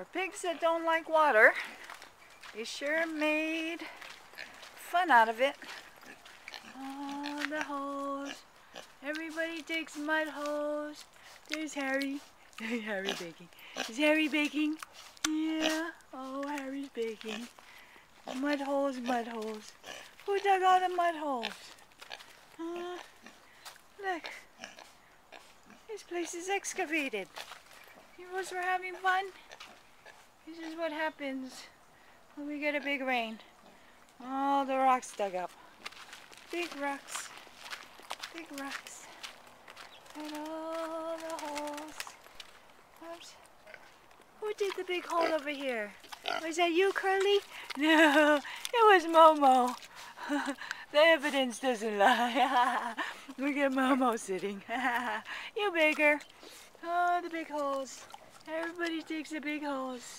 For pigs that don't like water, they sure made fun out of it. Oh, the holes. Everybody digs mud holes. There's Harry. Harry baking. Is Harry baking? Yeah. Oh, Harry's baking. Mud holes, mud holes. Who dug all the mud holes? Look. This place is excavated. Heroes were having fun. This is what happens when we get a big rain. All the rocks dug up. Big rocks. Big rocks. And all the holes. Oops. Who did the big hole over here? Was that you, Curly? No, it was Momo. The evidence doesn't lie. Look at Momo sitting. You bigger. Oh, the big holes. Everybody digs the big holes.